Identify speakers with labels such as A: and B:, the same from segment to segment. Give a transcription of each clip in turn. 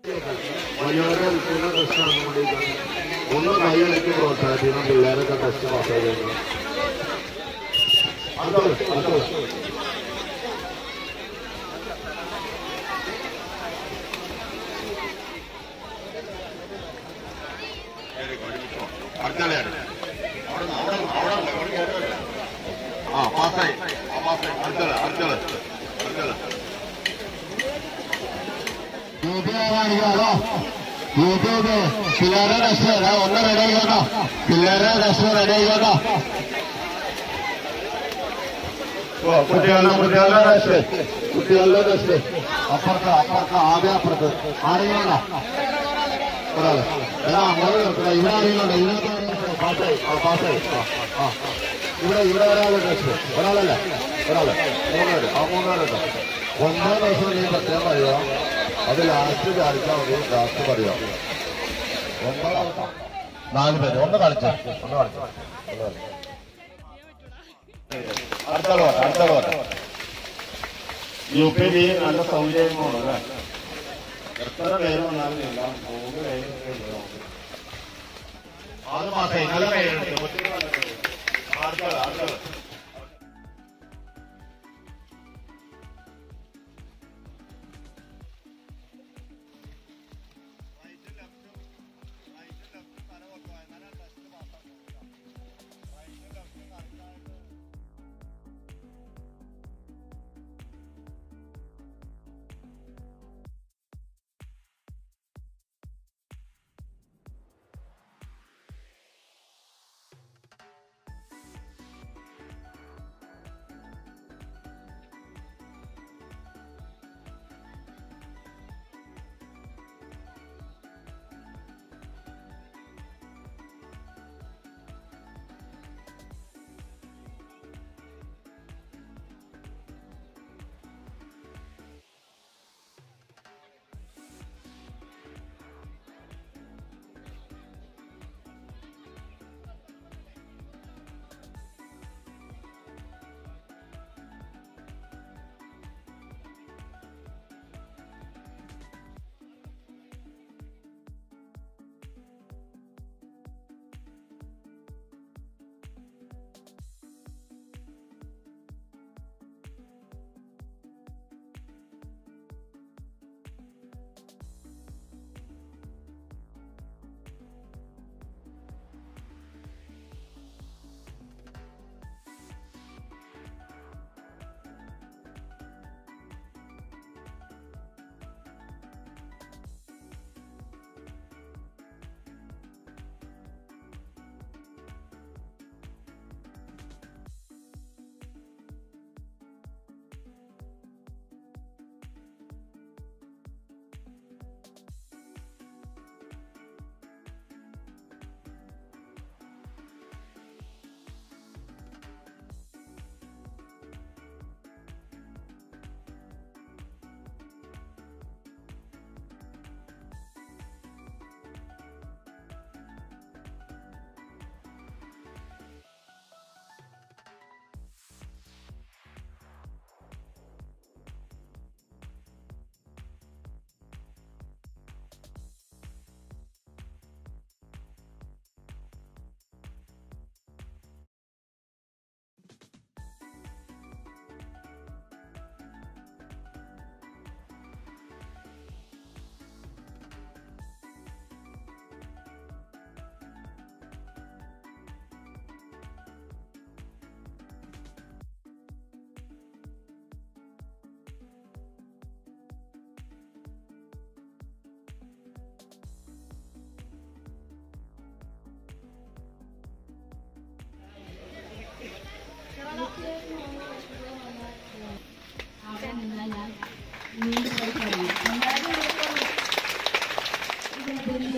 A: വലിയവരെ ഉൾപ്പെടുന്ന ടെസ്റ്റ് നടന്നുകൊണ്ടിരിക്കുകയാണ്. ഒന്ന് കൈകളിലേക്ക് പ്രോത്സാഹിപ്പിക്കണം. പിള്ളേരൊക്കെ ടെസ്റ്റ് പാസ്സായി കഴിഞ്ഞു. പാസ്സായി അടുത്തത് യൂട്യൂബ് പിള്ളേരെ ടെസ്റ്റ് ഒന്ന് റെഡി ആയിക്കോട്ടോ. പിള്ളേരെ ടെസ്റ്റ് റെഡി ആയിക്കോട്ടോ. കുട്ടികളുടെ ടെസ്റ്റ് അപ്പുറത്ത് ആദ്യം അപ്പുറത്ത് ആരെങ്കിലും ഒരാള് അങ്ങനെ നിർത്തണം. ഇവിടെ ആരെങ്കിലും പാസ്സായി ഇവിടെ ഒരാളുടെ ടെസ്റ്റ് ഒരാളല്ല ഒരാള് മൂന്നുപേരുണ്ടോ. 9 ദിവസം നീ പ്രത്യേകം പറയുക. അത് ലാസ്റ്റ് കാണിച്ചാൽ മതി. ലാസ്റ്റ് പറയാം. 4 പേര് ഒന്ന് കളിച്ചു അടുത്ത UPD നല്ല സൗകര്യമാണ് അല്ലേ? എത്ര പേര് വന്നാലും 3 പേര് 6 മാസമായി നല്ല പേരെടുത്ത് അടുത്തത്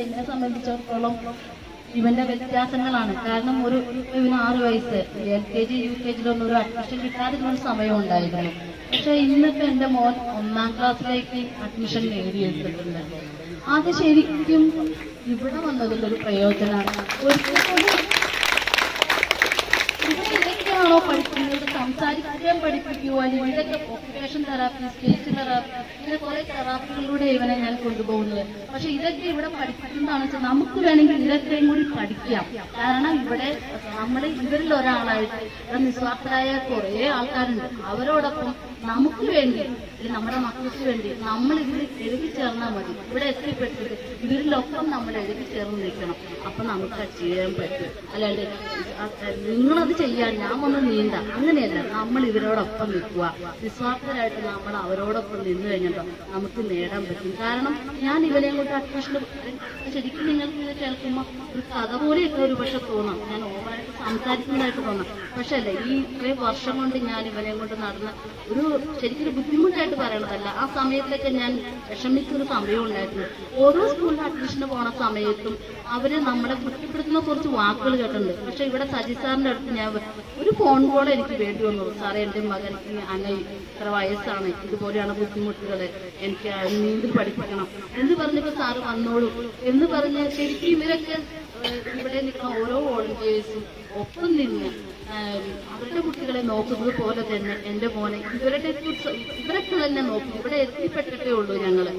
B: എന്നെ സംബന്ധിച്ചിടത്തോളം ഇവന്റെ വ്യത്യാസങ്ങളാണ്. കാരണം ഇവന് 6 വയസ്സ്, LKG UKGയിലൊന്നും ഒരു അഡ്മിഷൻ കിട്ടാതിരുന്ന സമയം ഉണ്ടായിരുന്നു. പക്ഷെ ഇന്നിപ്പോ എന്റെ മോൻ 1ാം ക്ലാസ്സിലേക്ക് അഡ്മിഷൻ നേടിയെടുത്തിട്ടുണ്ട്. അത് ശരിക്കും ഇവിടെ വന്നതിന്റെ ഒരു പ്രയോജനമാണ്. ഒരിക്കലും ഇവിടെ ഇല്ലെങ്കിൽ എന്താണോ പഠിക്കുന്നത് സംസാരിക്കാൻ പഠിപ്പിക്കുവോ, അല്ലെങ്കിൽ ഇതൊക്കെ ഒക്യുപേഷൻ തെറാപ്പി, സ്പീച്ച് തെറാപ്പി, ഇങ്ങനെ കുറെ തെറാപ്പികളിലൂടെ ഇവനെ ഞാൻ കൊണ്ടുപോകുന്നത്. പക്ഷെ ഇതൊക്കെ ഇവിടെ പഠിപ്പിക്കുന്നതാണെന്ന് വെച്ചാൽ നമുക്ക് വേണമെങ്കിൽ ഇതൊക്കെയും കൂടി പഠിക്കാം. കാരണം ഇവിടെ ഇവരിൽ ഒരാളായിട്ട് ഇവിടെ നിസ്വാർത്ഥരായ കുറെ ആൾക്കാരുണ്ട്. അവരോടൊപ്പം നമുക്ക് വേണ്ടി, നമ്മുടെ മക്കൾക്ക് വേണ്ടി നമ്മൾ ഇതിൽ എഴുതി ചേർന്നാൽ മതി. ഇവിടെ എത്തിപ്പെട്ടിട്ട് ഇവരിലൊപ്പം നമ്മൾ എഴുതി ചേർന്ന് നിൽക്കണം. അപ്പൊ നമുക്ക് അച്ചീവ് ചെയ്യാൻ പറ്റും. അല്ലാണ്ട് നിങ്ങളത് ചെയ്യാൻ ഞാൻ ഒന്ന് നീണ്ട, അങ്ങനെയല്ല. നമ്മൾ ഇവരോടൊപ്പം നിൽക്കുക, നിസ്വാർത്ഥരായിട്ട് നമ്മൾ അവരോടൊപ്പം നിന്ന് കഴിഞ്ഞപ്പോൾ നമുക്ക് നേടാൻ പറ്റും. കാരണം ഞാൻ ഇവരെയും കൊണ്ട് അഡ്മിഷന് ശരിക്കും നിങ്ങൾക്ക് ഇത് കേൾക്കുമ്പോൾ ഒരു കഥ പോലെയൊക്കെ ഒരു പക്ഷെ തോന്നാം, ഞാൻ ഓവറായിട്ട് സംസാരിക്കുന്നതായിട്ട് തോന്നാം. പക്ഷെ അല്ല, ഈ ഇത്രയും വർഷം കൊണ്ട് ഞാൻ ഇവരെയും കൊണ്ട് നടന്ന ഒരു ശരിക്കും ബുദ്ധിമുട്ടായിട്ട് പറയണതല്ല. ആ സമയത്തൊക്കെ ഞാൻ വിഷമിച്ചൊരു സമയം ഉണ്ടായിരുന്നു. ഓരോ സ്കൂളിൽ അഡ്മിഷന് പോണ സമയത്തും അവര് നമ്മളെ കുറ്റപ്പെടുത്തുന്ന കുറച്ച് വാക്കുകൾ കേട്ടിട്ടുണ്ട്. പക്ഷെ ഇവിടെ സജി സാറിന്റെ അടുത്ത് ഞാൻ ഒരു ഫോൺ കോൾ എനിക്ക് വേണ്ടി വന്നു. സാറേ, എന്റെ മകൻ അങ്ങനെ ഇത്ര വയസ്സാണ്, ഇതുപോലെയാണ് ബുദ്ധിമുട്ടുകൾ, എനിക്ക് നീന്തൽ പഠിപ്പിക്കണം എന്ന് പറഞ്ഞപ്പോൾ സാറ് വന്നോളൂ എന്ന് പറഞ്ഞ് ശരിക്കും ഇവരൊക്കെ ഇവിടെ നിൽക്കുന്ന ഓരോ വോളണ്ടിയേഴ്സും ഒപ്പം നിന്ന് അവരുടെ കുട്ടികളെ നോക്കുന്നത് പോലെ തന്നെ എന്റെ മോനെ ഇവരൊക്കെ തന്നെ നോക്കും. ഇവിടെ എത്തിപ്പെട്ടിട്ടേ ഉള്ളൂ ഞങ്ങള്.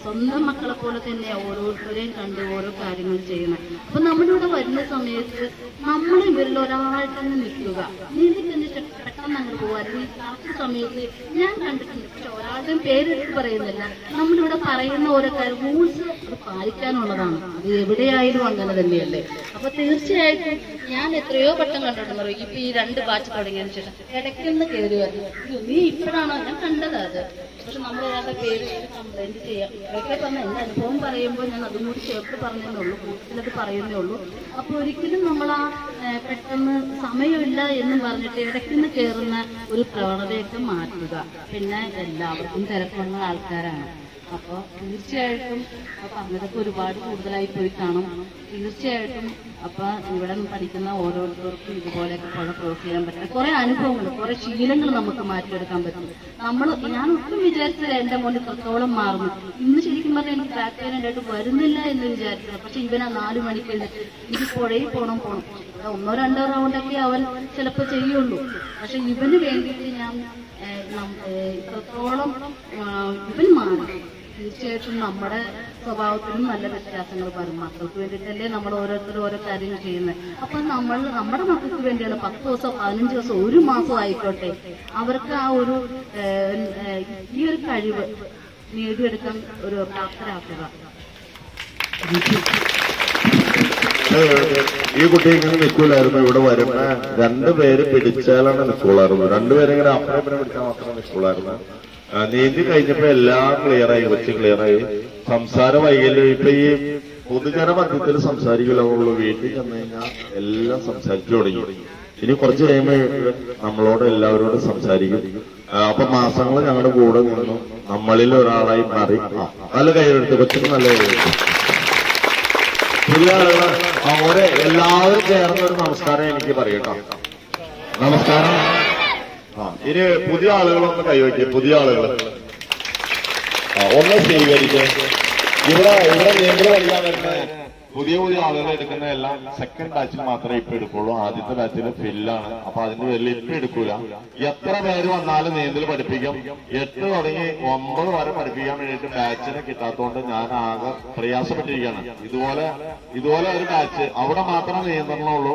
B: സ്വന്തം മക്കളെ പോലെ തന്നെ ഓരോരുത്തരെയും കണ്ട് ഓരോ കാര്യങ്ങൾ ചെയ്യണം. അപ്പൊ നമ്മളിവിടെ വരുന്ന സമയത്ത് നമ്മൾ ഇവരിൽ ഒരാളായിട്ടൊന്ന് നിൽക്കുക, നീന്തിക്കഴിഞ്ഞ് പെട്ടെന്ന് അങ്ങോട്ട് പോകുക. അല്ലെങ്കിൽ കറക്റ്റ് സമയത്ത് ഞാൻ കണ്ടിട്ടുണ്ട്, പക്ഷെ ഒരാളുടെയും പേരെടുത്ത് പറയുന്നില്ല. നമ്മളിവിടെ പറയുന്ന ഓരോ കാര്യം റൂൾസ് അത് പാലിക്കാനുള്ളതാണ്. അത് എവിടെയായാലും അങ്ങനെ തന്നെയല്ലേ. അപ്പൊ തീർച്ചയായിട്ടും ഞാൻ എത്രയോ വട്ടം കണ്ടിട്ടുണ്ടോ ഇപ്പൊ ഈ 2 ബാച്ച് തുടങ്ങിയതിന് ശേഷം ഇടയ്ക്കൊന്ന് കയറി വരുന്നു, നീ ഇപ്പോഴാണോ ഞാൻ കണ്ടത് അത്. പക്ഷെ നമ്മൾ ഒരാളുടെ പേര് കംപ്ലൈന്റ് ചെയ്യാം. ഇതൊക്കെ പറഞ്ഞ എന്റെ അനുഭവം പറയുമ്പോൾ ഞാൻ അതും കൂടി ചേർത്ത് പറഞ്ഞതേ ഉള്ളൂ, കൂടുതലത് പറയുന്നേ ഉള്ളൂ. അപ്പൊ ഒരിക്കലും നമ്മൾ ആ പെട്ടെന്ന് സമയമില്ല എന്നും പറഞ്ഞിട്ട് ഇടയ്ക്കുന്ന് കയറുന്ന ഒരു പ്രവണതയൊക്കെ മാറ്റുക. പിന്നെ എല്ലാവർക്കും തിരക്കുള്ള ആൾക്കാരാണ്. അപ്പോൾ തീർച്ചയായിട്ടും പറഞ്ഞതൊക്കെ ഒരുപാട് കൂടുതലായി പോയി കാണും. തീർച്ചയായിട്ടും അപ്പൊ ഇവിടെ പഠിക്കുന്ന ഓരോരുത്തർക്കും ഇതുപോലെയൊക്കെ കുറെ ക്രോസ് ചെയ്യാൻ പറ്റും. കുറെ അനുഭവങ്ങൾ, കുറെ ശീലങ്ങൾ നമുക്ക് മാറ്റിയെടുക്കാൻ പറ്റും. ഞാൻ ഒട്ടും വിചാരിച്ചില്ല എന്റെ മോൻ ഇത്രത്തോളം മാറുന്നു. ഇന്ന് ശരിക്കും പറഞ്ഞാൽ എനിക്ക് ബാക്ക് പെയിൻ ഉണ്ടായിട്ട് വരുന്നില്ല എന്ന് വിചാരിച്ചത്. പക്ഷെ ഇവനാ 4 മണിക്ക് എഴുന്നിട്ട് എനിക്ക് പുഴയിൽ പോകണം. 1-2 റൗണ്ടൊക്കെ അവൻ ചിലപ്പോൾ ചെയ്യുള്ളൂ. പക്ഷെ ഇവന് വേണ്ടിയിട്ട് ഞാൻ ഇത്രത്തോളം ഇവൻ മാറും. തീർച്ചയായിട്ടും നമ്മുടെ സ്വഭാവത്തിലും നല്ല വ്യത്യാസങ്ങൾ വരും. മക്കൾക്ക് വേണ്ടിയിട്ടല്ലേ നമ്മൾ ഓരോരുത്തരും ഓരോ കാര്യങ്ങൾ ചെയ്യുന്നത്. അപ്പൊ നമ്മുടെ മക്കൾക്ക് വേണ്ടിയാണ് 10 ദിവസം 15 ദിവസം 1 മാസം ആയിക്കോട്ടെ അവർക്ക് ആ ഒരു ഈ ഒരു കഴിവ് നേടിയെടുക്കാൻ ഒരു പ്രാപ്തരാക്കുക.
A: ഈ കുട്ടി ഇങ്ങനെ നിൽക്കൂലായിരുന്നു. ഇവിടെ വരുന്ന 2 പേര് പിടിച്ചാലാണ് നിൽക്കുള്ളായിരുന്നു. 2 പേരെ ഇങ്ങനെ അപ്പുറം പിടിച്ചാൽ മാത്രമേ നിൽക്കുള്ളായിരുന്നു. നീന്തി കഴിഞ്ഞപ്പോ എല്ലാം ക്ലിയറായി, കൊച്ചു ക്ലിയറായി. സംസാര വൈകല്യം ഇപ്പൊ ഈ പൊതുജന മധ്യത്തിൽ സംസാരിക്കില്ലുള്ളൂ. വീട്ടിൽ ചെന്ന് കഴിഞ്ഞാൽ എല്ലാം സംസാരിച്ചു തുടങ്ങി. ഇനി കുറച്ച് കഴിയുമ്പോ നമ്മളോട് എല്ലാവരോടും സംസാരിക്കും. അപ്പൊ മാസങ്ങൾ ഞങ്ങളുടെ കൂടെ നിന്നു നമ്മളിൽ ഒരാളായി മാറി. നല്ല കൈയെടുത്ത്, കൊച്ചിന് നല്ല കൈയെടുത്തു. പുതിയ ആളുകൾ അവരെ എല്ലാവരും ചേർന്ന ഒരു നമസ്കാരം എനിക്ക് പറയട്ടോ. നമസ്കാരം. ഇനി പുതിയ ആളുകളൊന്ന് കൈവയ്ക്കുക. പുതിയ ആളുകൾ ഒന്ന് സ്വീകരിക്കുക. ഇവിടെ നീന്തൽ പഠിക്കാൻ വരുന്ന പുതിയ ആളുകൾ എടുക്കുന്ന എല്ലാം സെക്കൻഡ് ബാച്ചിൽ മാത്രമേ ഇപ്പൊ എടുക്കുള്ളൂ. ആദ്യത്തെ ബാച്ചിൽ ഫില്ലാണ്. അപ്പൊ അതിന്റെ പേരിൽ ഇപ്പൊ എടുക്കൂല. എത്ര പേര് വന്നാലും നീന്തൽ പഠിപ്പിക്കും. 8 തുടങ്ങി 9 വരെ പഠിപ്പിക്കാൻ വേണ്ടിയിട്ട് ബാച്ചിനെ കിട്ടാത്തതുകൊണ്ട് ഞാൻ ആകെ പ്രയാസപ്പെട്ടിരിക്കുകയാണ്. ഇതുപോലെ ഒരു ബാച്ച് അവിടെ മാത്രമേ നിയന്ത്രണമുള്ളൂ.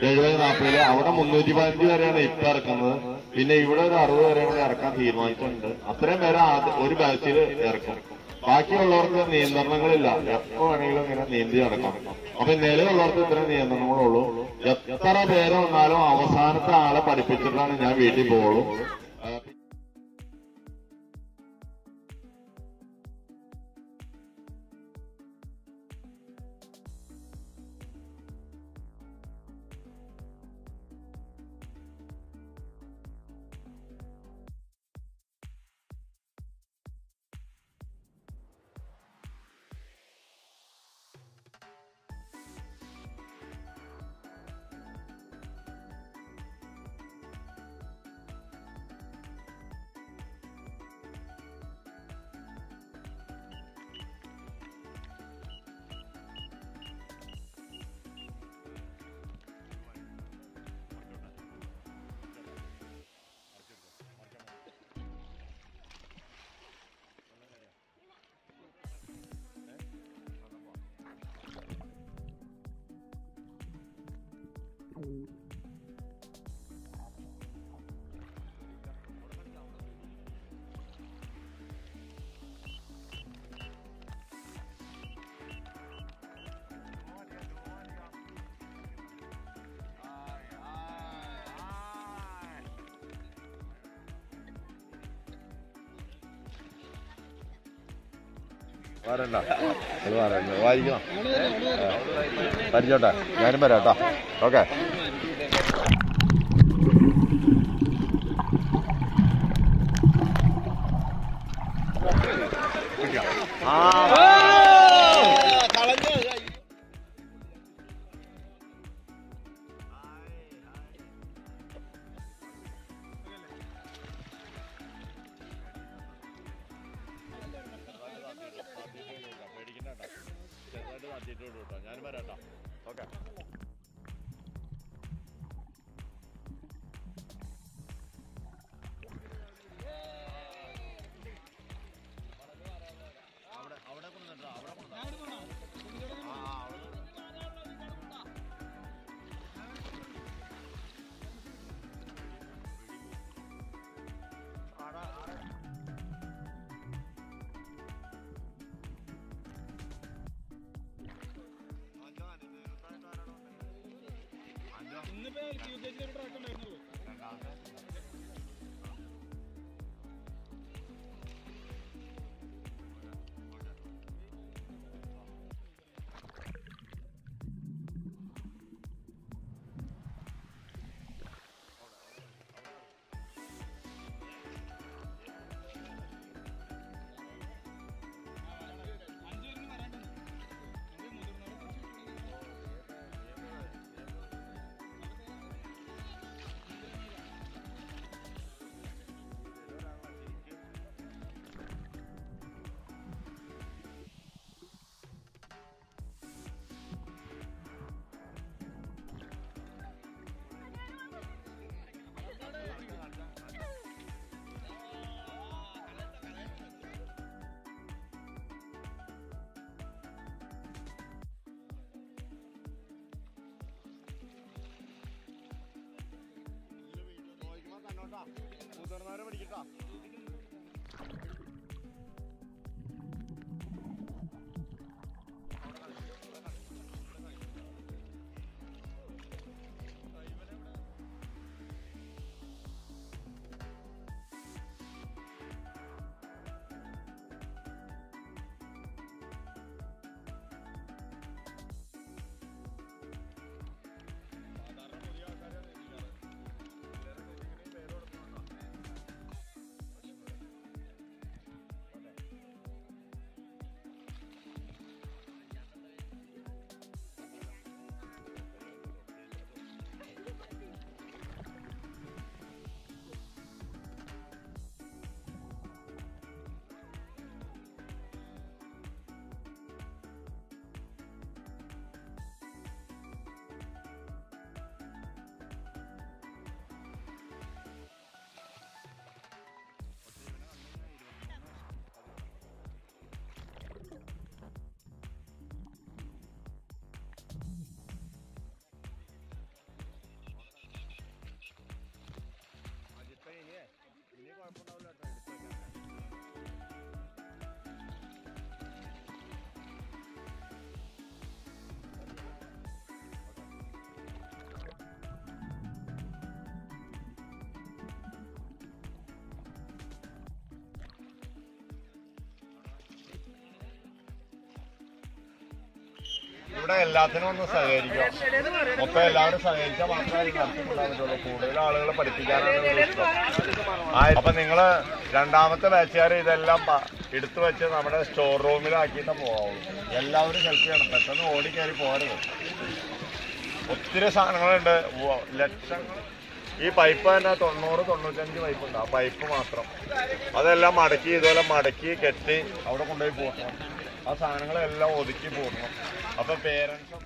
A: 70-40 അവിടെ 315 വരെയാണ് ഇപ്പൊ ഇറക്കുന്നത്. പിന്നെ ഇവിടെ ഒരു 60 വരെയാണ് ഇറക്കാൻ തീരുമാനിച്ചിട്ടുണ്ട്. അത്രയും പേരെ ഒരു ബാച്ചിൽ ഇറക്കും. ബാക്കിയുള്ളവർക്ക് നിയന്ത്രണങ്ങളില്ല. എപ്പോ വേണമെങ്കിലും ഇങ്ങനെ നീന്തി നടക്കാം. അപ്പൊ നിലവിലുള്ളവർക്ക് ഇത്ര നിയന്ത്രണങ്ങളുള്ളൂ. എത്ര പേര് വന്നാലും അവസാനത്തെ ആളെ പഠിപ്പിച്ചിട്ടാണ് ഞാൻ വീട്ടിൽ പോകുള്ളൂ.
C: വരണ്ട അത് പറയണ്ട വായിക്കണം പരിചോട്ടെ ഞാനും വരാം കേട്ടോ ഓക്കെ ഞാനും വരാട്ടോ ഓക്കെ മുതിർന്നവരെ പഠിക്കട്ടാ ഇവിടെ എല്ലാത്തിനും ഒന്ന് സഹകരിക്കുക മൊത്തം എല്ലാവരും സഹകരിച്ചാൽ മാത്രമേ നടത്തിക്കൊണ്ടാൻ പറ്റുള്ളൂ കൂടുതൽ ആളുകളെ പഠിപ്പിക്കാനാണ് ഇഷ്ടം അപ്പൊ നിങ്ങള് രണ്ടാമത്തെ ബാച്ചുകാർ ഇതെല്ലാം എടുത്തു വെച്ച് നമ്മുടെ സ്റ്റോർ റൂമിലാക്കിയിട്ട് പോവുള്ളൂ എല്ലാവരും ഹെൽപ്പ് ചെയ്യണം പെട്ടെന്ന് ഓടിക്കയറി പോരുത് ഒത്തിരി സാധനങ്ങളുണ്ട് ലക്ഷങ്ങൾ ഈ പൈപ്പ് തന്നെ 90-95 പൈപ്പ് ഉണ്ട് ആ പൈപ്പ് മാത്രം അതെല്ലാം മടക്കി ഇതുപോലെ മടക്കി കെട്ടി അവിടെ കൊണ്ടുപോയി പോകണം ആ സാധനങ്ങളെല്ലാം ഒതുക്കി പോകണം അപ്പൊ പേരൻസും